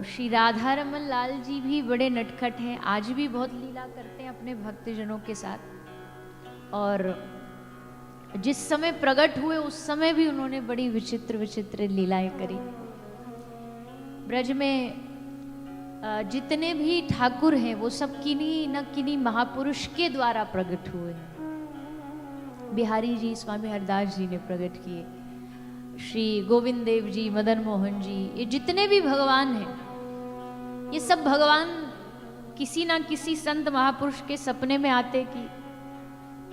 श्री राधा रमन लाल जी भी बड़े नटखट हैं, आज भी बहुत लीला करते हैं अपने भक्तजनों के साथ। और जिस समय प्रकट हुए उस समय भी उन्होंने बड़ी विचित्र विचित्र लीलाएं करी। ब्रज में जितने भी ठाकुर हैं वो सब किन्हीं न किन्हीं महापुरुष के द्वारा प्रकट हुए हैं। बिहारी जी, स्वामी हरदास जी ने प्रकट किए, श्री गोविंद देव जी, मदन मोहन जी, ये जितने भी भगवान हैं, ये सब भगवान किसी ना किसी संत महापुरुष के सपने में आते कि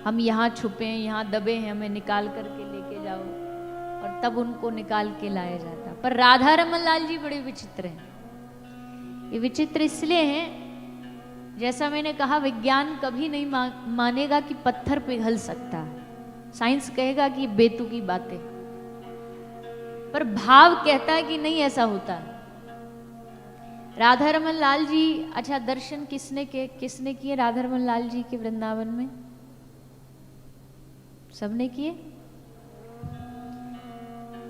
हम यहाँ छुपे हैं, यहाँ दबे हैं, हमें निकाल करके लेके जाओ, और तब उनको निकाल के लाया जाता। पर राधा रमन लाल जी बड़े विचित्र हैं। ये विचित्र इसलिए हैं, जैसा मैंने कहा, विज्ञान कभी नहीं मानेगा कि पत्थर पिघल सकता है, साइंस कहेगा कि बेतुकी बातें, पर भाव कहता है कि नहीं, ऐसा होता है। राधा रमन लाल जी, अच्छा, दर्शन किसने किए राधा रमन लाल जी के वृंदावन में? सबने किए।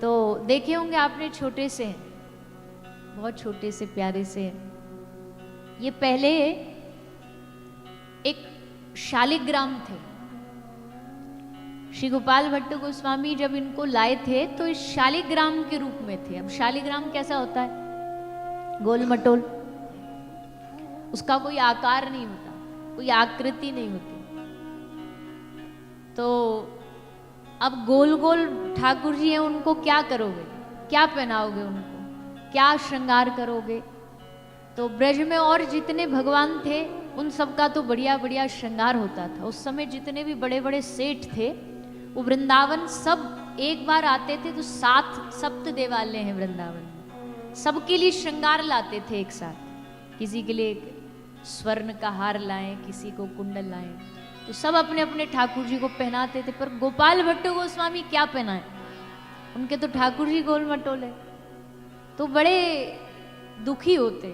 तो देखे होंगे आपने, छोटे से, बहुत छोटे से, प्यारे से। ये पहले एक शालिग्राम थे। श्री गोपाल भट्ट गोस्वामी जब इनको लाए थे तो इस शालिग्राम के रूप में थे। अब शालिग्राम कैसा होता है? गोल मटोल, उसका कोई आकार नहीं होता, कोई आकृति नहीं होती। तो अब गोल गोल ठाकुर जी हैं, उनको क्या करोगे? क्या पहनाओगे उनको? क्या श्रृंगार करोगे? तो ब्रज में और जितने भगवान थे उन सबका तो बढ़िया बढ़िया श्रृंगार होता था। उस समय जितने भी बड़े बड़े सेठ थे वो वृंदावन सब एक बार आते थे, तो 7 सप्त देवालय हैं वृंदावन में, सबके लिए श्रृंगार लाते थे एक साथ। किसी के लिए स्वर्ण का हार लाएं, किसी को कुंडल लाएं, तो सब अपने अपने ठाकुर जी को पहनाते थे। पर गोपाल भट्ट गोस्वामी क्या पहनाए? उनके तो ठाकुर जी गोल मटोल है। तो बड़े दुखी होते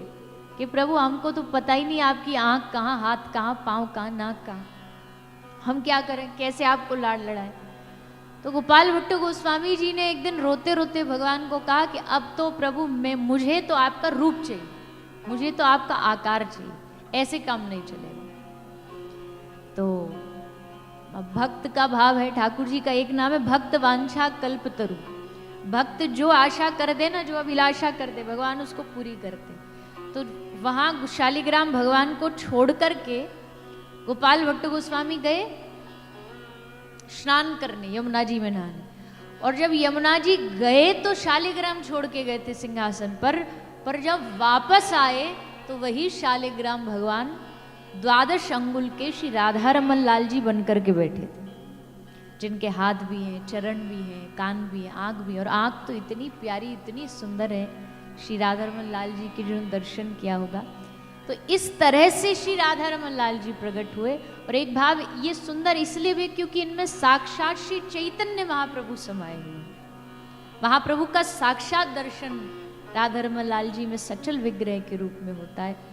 कि प्रभु, हमको तो पता ही नहीं आपकी आंख कहाँ, हाथ कहाँ, पांव कहाँ, नाक कहाँ, हम क्या करें, कैसे आपको लाड़ लड़ाए? तो गोपाल भट्ट गोस्वामी जी ने एक दिन रोते रोते भगवान को कहा कि अब तो प्रभु, मुझे तो आपका रूप चाहिए, मुझे तो आपका आकार चाहिए, ऐसे काम नहीं चलेगा। तो अब भक्त का भाव है, ठाकुर जी का एक नाम है भक्त वांछा कल्पतरु। भक्त जो आशा कर दे ना, जो अभिलाषा कर दे, भगवान उसको पूरी करते। तो वहां शालिग्राम भगवान को छोड़ करके गोपाल भट्ट गोस्वामी गए स्नान करने, यमुना जी में नहाने। और जब यमुना जी गए तो शालिग्राम छोड़ के गए थे सिंहासन पर जब वापस आए तो वही शालिग्राम भगवान 12 अंगुल के श्री राधा रमन लाल जी बनकर के बैठे थे, जिनके हाथ भी हैं, चरण भी हैं, कान भी हैं, आँख भी है। और आँख तो इतनी प्यारी, इतनी सुंदर है श्री राधा रमन लाल जी के, जो दर्शन किया होगा। तो इस तरह से श्री राधा रमन लाल जी प्रकट हुए। और एक भाव ये सुंदर इसलिए भी क्योंकि इनमें साक्षात श्री चैतन्य महाप्रभु समाये हुए। महाप्रभु का साक्षात दर्शन राधा रमन लाल जी में सचल विग्रह के रूप में होता है।